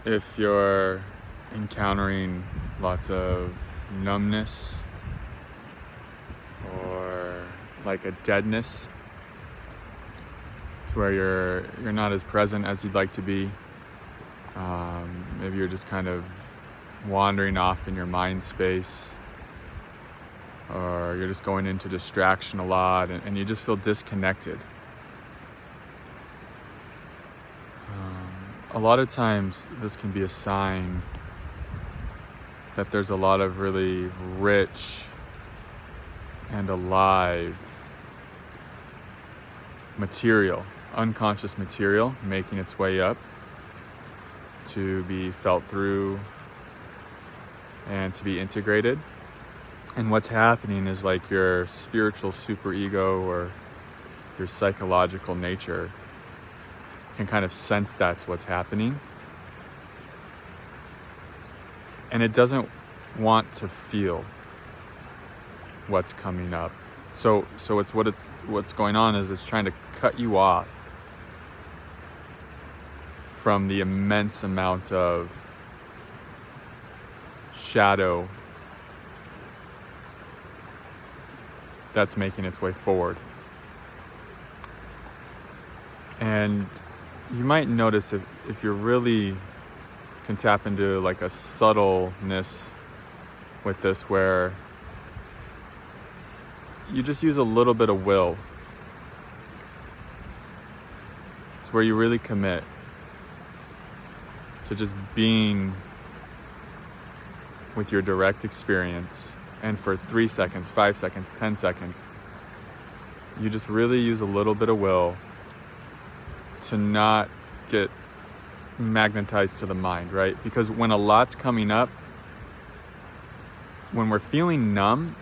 if you're encountering lots of numbness or like a deadness, it's where you're not as present as you'd like to be. Maybe you're just kind of wandering off in your mind space, or you're just going into distraction a lot, and you just feel disconnected. A lot of times this can be a sign that there's a lot of really rich and alive material, unconscious material, making its way up to be felt through and to be integrated. And what's happening is like your spiritual superego or your psychological nature can kind of sense that's what's happening. And it doesn't want to feel what's coming up. So what's going on is it's trying to cut you off from the immense amount of shadow that's making its way forward. And you might notice if you're really can tap into like a subtleness with this, where you just use a little bit of will. It's where you really commit to just being with your direct experience, and for 3 seconds, 5 seconds, 10 seconds, you just really use a little bit of will to not get magnetized to the mind, right? Because when a lot's coming up, when we're feeling numb,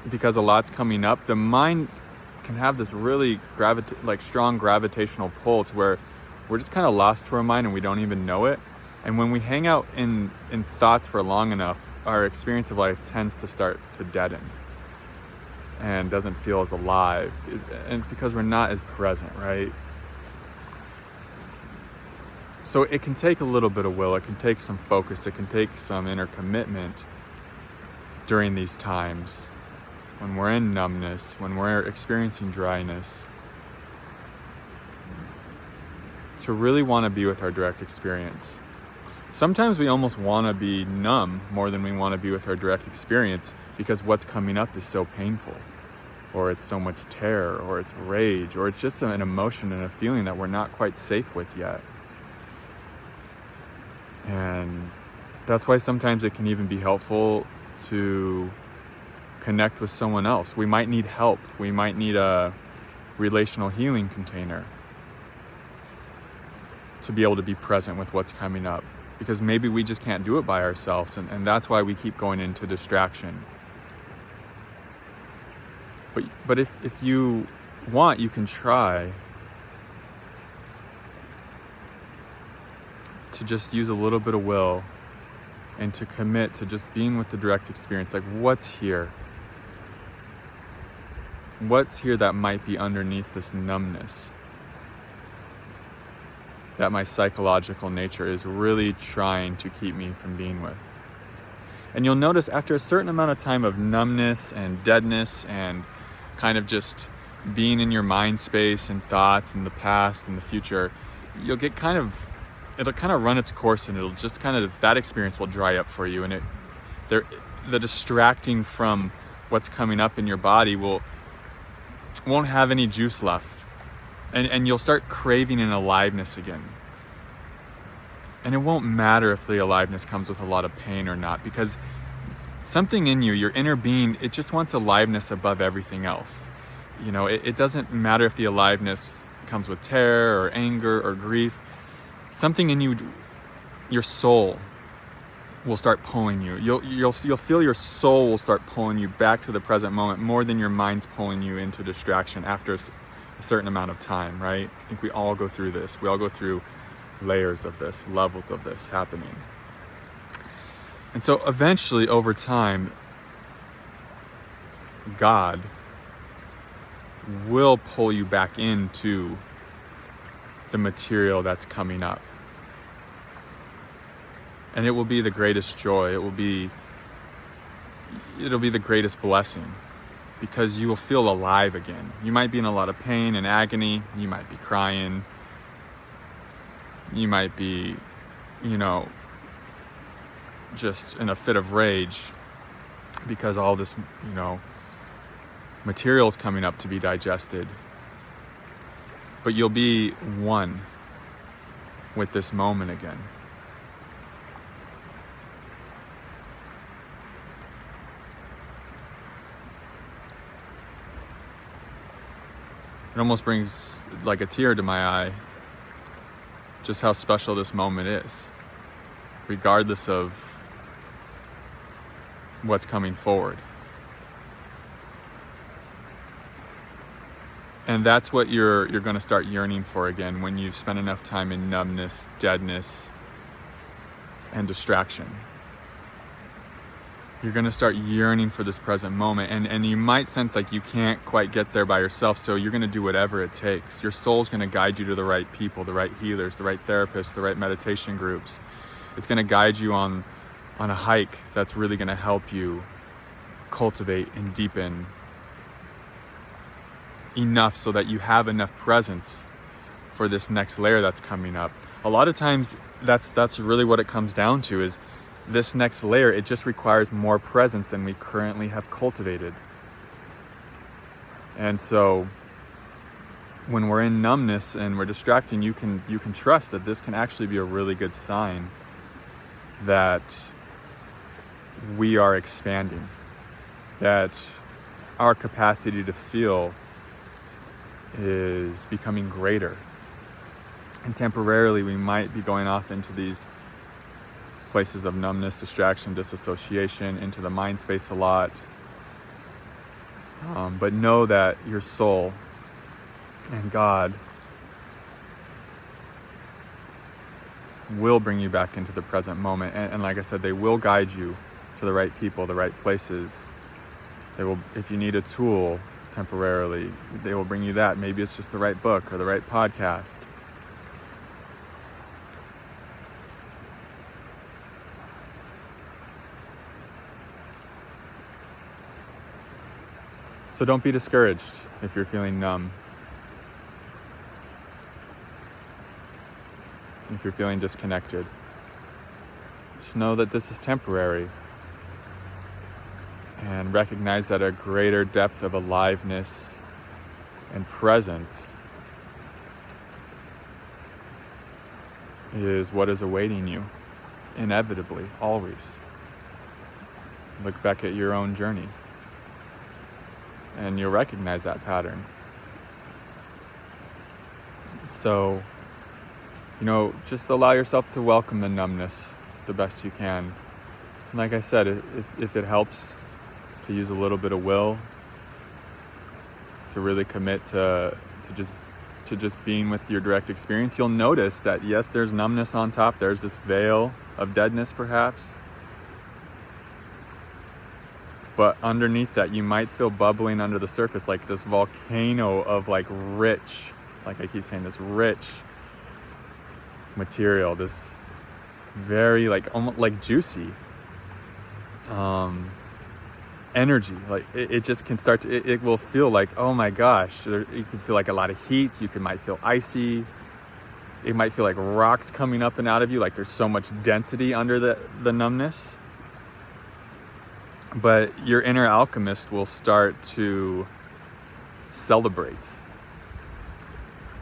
because a lot's coming up, the mind can have this really strong gravitational pull to where we're just kind of lost to our mind and we don't even know it. And when we hang out in thoughts for long enough, our experience of life tends to start to deaden and doesn't feel as alive. And it's because we're not as present, right? So it can take a little bit of will, it can take some focus, it can take some inner commitment during these times when we're in numbness, when we're experiencing dryness, to really want to be with our direct experience. Sometimes we almost want to be numb more than we want to be with our direct experience, because what's coming up is so painful, or it's so much terror, or it's rage, or it's just an emotion and a feeling that we're not quite safe with yet. And that's why sometimes it can even be helpful to connect with someone else. We might need help. We might need a relational healing container to be able to be present with what's coming up, because maybe we just can't do it by ourselves, and that's why we keep going into distraction. But if you want, you can try to just use a little bit of will and to commit to just being with the direct experience. Like, what's here? What's here that might be underneath this numbness that my psychological nature is really trying to keep me from being with? And you'll notice after a certain amount of time of numbness and deadness and kind of just being in your mind space and thoughts and the past and the future, you'll get it'll kind of run its course, and it'll just kind of, that experience will dry up for you, and the distracting from what's coming up in your body won't have any juice left, and you'll start craving an aliveness again. And it won't matter if the aliveness comes with a lot of pain or not, because something in you, your inner being, it just wants aliveness above everything else. You know, it doesn't matter if the aliveness comes with terror or anger or grief. Something in you, your soul, will start pulling you. You'll feel your soul will start pulling you back to the present moment more than your mind's pulling you into distraction after a certain amount of time, right? I think we all go through this. We all go through layers of this, levels of this happening. And so eventually, over time, God will pull you back into the material that's coming up. And it will be the greatest joy. It'll be the greatest blessing, because you will feel alive again. You might be in a lot of pain and agony. You might be crying. You might be, just in a fit of rage because all this, material's coming up to be digested. But you'll be one with this moment again. It almost brings like a tear to my eye, just how special this moment is, regardless of what's coming forward. And that's what you're going to start yearning for again when you've spent enough time in numbness, deadness, and distraction. You're going to start yearning for this present moment, and you might sense like you can't quite get there by yourself, so you're going to do whatever it takes. Your soul's going to guide you to the right people, the right healers, the right therapists, the right meditation groups. It's going to guide you on a hike that's really going to help you cultivate and deepen enough so that you have enough presence for this next layer that's coming up. A lot of times that's really what it comes down to, is this next layer, it just requires more presence than we currently have cultivated. And so when we're in numbness and we're distracting, you can trust that this can actually be a really good sign that we are expanding, that our capacity to feel is becoming greater. And temporarily we might be going off into these places of numbness, distraction, disassociation, into the mind space a lot. But know that your soul and God will bring you back into the present moment. And like I said, they will guide you to the right people, the right places. They will, if you need a tool temporarily, they will bring you that. Maybe it's just the right book or the right podcast. So don't be discouraged if you're feeling numb. If you're feeling disconnected. Just know that this is temporary. And recognize that a greater depth of aliveness and presence is what is awaiting you, inevitably, always. Look back at your own journey, and you'll recognize that pattern. So, just allow yourself to welcome the numbness the best you can. And like I said, if it helps to use a little bit of will, to really commit to just being with your direct experience, you'll notice that yes, there's numbness on top. There's this veil of deadness perhaps. But underneath that, you might feel bubbling under the surface, like this volcano of rich, like I keep saying, this rich material, this very almost like juicy energy. Like it just can start to, it will feel like, oh my gosh, you can feel like a lot of heat. You might feel icy. It might feel like rocks coming up and out of you, like there's so much density under the numbness. But your inner alchemist will start to celebrate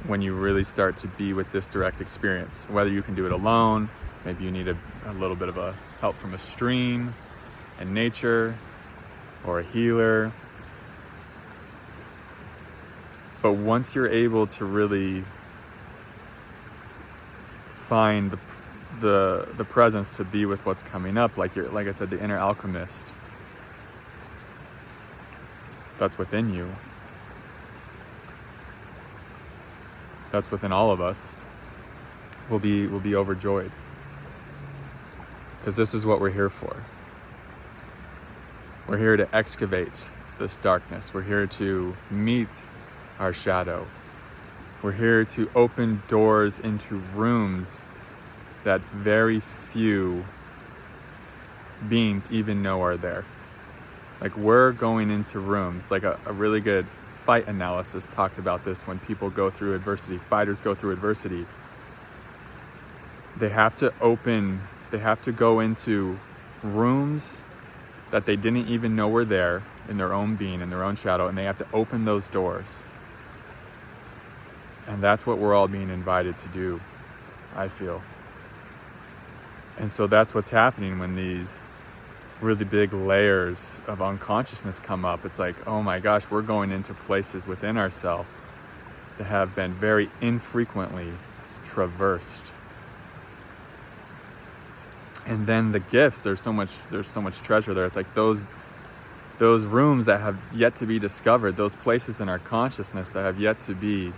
when you really start to be with this direct experience. Whether you can do it alone, maybe you need a little bit of a help from a stream and nature or a healer. But once you're able to really find the presence to be with what's coming up, like I said, the inner alchemist that's within you, that's within all of us, will be overjoyed, because this is what we're here for. We're here to excavate this darkness. We're here to meet our shadow. We're here to open doors into rooms that very few beings even know are there. Like, we're going into rooms, like a really good fight analysis talked about this. When people go through adversity, fighters go through adversity, they have to go into rooms that they didn't even know were there in their own being, in their own shadow, and they have to open those doors. And that's what we're all being invited to do, I feel. And so that's what's happening when these really big layers of unconsciousness come up. It's like, oh my gosh, we're going into places within ourselves that have been very infrequently traversed. And then the gifts, there's so much treasure there. It's like those rooms that have yet to be discovered, those places in our consciousness that have yet to be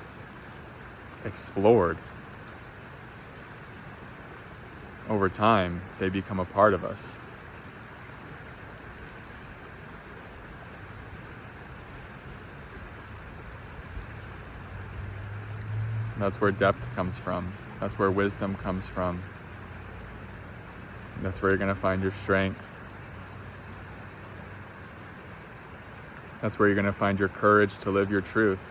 explored. Over time, they become a part of us. That's where depth comes from. That's where wisdom comes from. That's where you're going to find your strength. That's where you're going to find your courage to live your truth.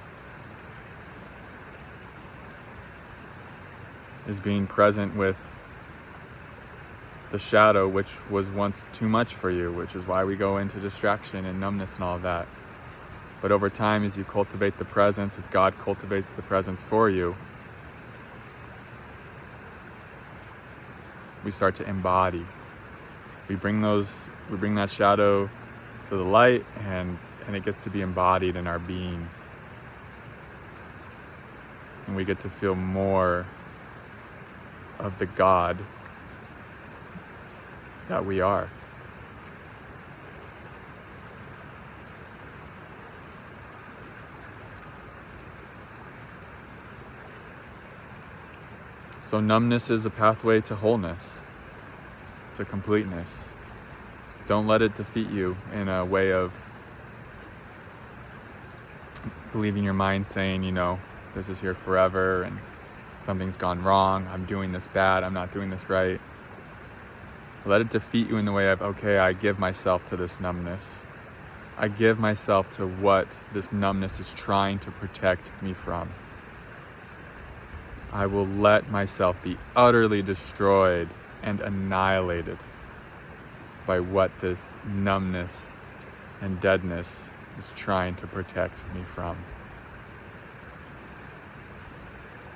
Is being present with the shadow, which was once too much for you, which is why we go into distraction and numbness and all of that. But over time, as you cultivate the presence, as God cultivates the presence for you, we start to embody. We bring that shadow to the light, and it gets to be embodied in our being. And we get to feel more of the God that we are. So numbness is a pathway to wholeness, to completeness. Don't let it defeat you in a way of believing your mind saying, this is here forever and something's gone wrong, I'm doing this bad, I'm not doing this right. Let it defeat you in the way of, okay, I give myself to this numbness. I give myself to what this numbness is trying to protect me from. I will let myself be utterly destroyed and annihilated by what this numbness and deadness is trying to protect me from.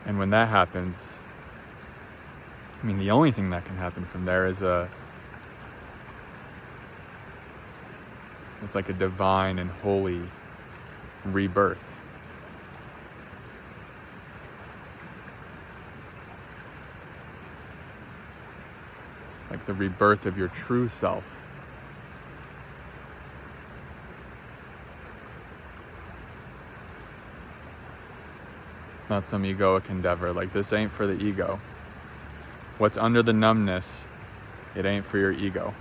And when that happens, the only thing that can happen from there is it's like a divine and holy rebirth. Like the rebirth of your true self. It's not some egoic endeavor. Like, this ain't for the ego. What's under the numbness, it ain't for your ego.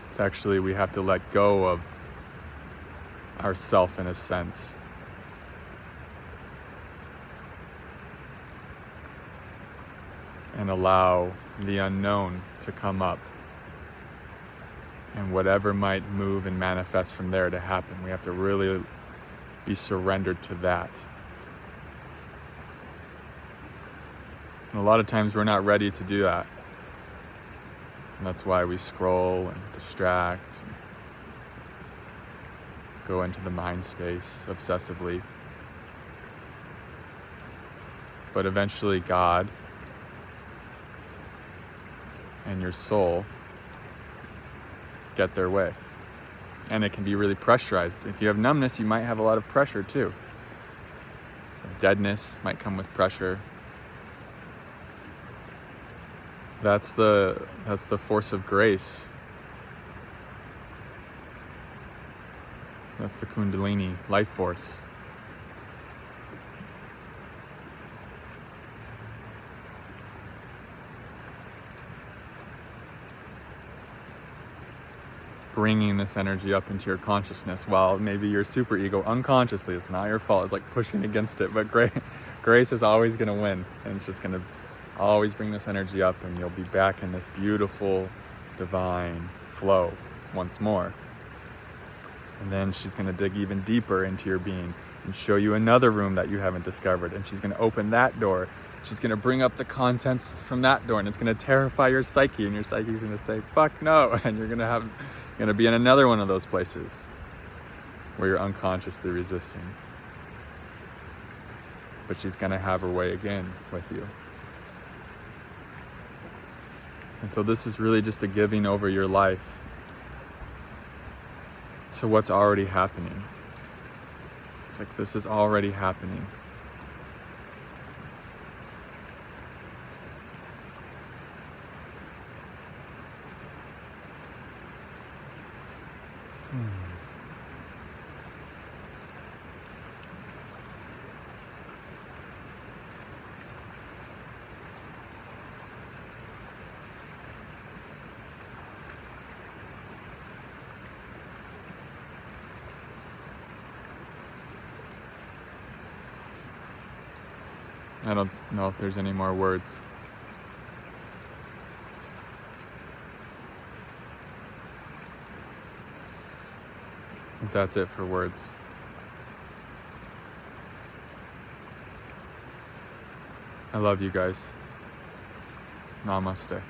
It's actually, we have to let go of ourself in a sense. And allow the unknown to come up. And whatever might move and manifest from there to happen. We have to really be surrendered to that. And a lot of times we're not ready to do that. And that's why we scroll and distract, and go into the mind space obsessively. But eventually God and your soul get their way. And it can be really pressurized. If you have numbness, you might have a lot of pressure too. Deadness might come with pressure. That's the force of grace. That's the Kundalini life force. Bringing this energy up into your consciousness while maybe your super ego unconsciously, it's not your fault, it's like pushing against it, but Grace is always going to win, and it's just going to always bring this energy up, and you'll be back in this beautiful divine flow once more. And then she's going to dig even deeper into your being and show you another room that you haven't discovered, and she's going to open that door. She's going to bring up the contents from that door, and it's going to terrify your psyche, and your psyche's going to say fuck no, and you're going to be in another one of those places where you're unconsciously resisting. But she's going to have her way again with you. And so this is really just a giving over your life to what's already happening. It's like this is already happening. I don't know if there's any more words. I think that's it for words. I love you guys. Namaste.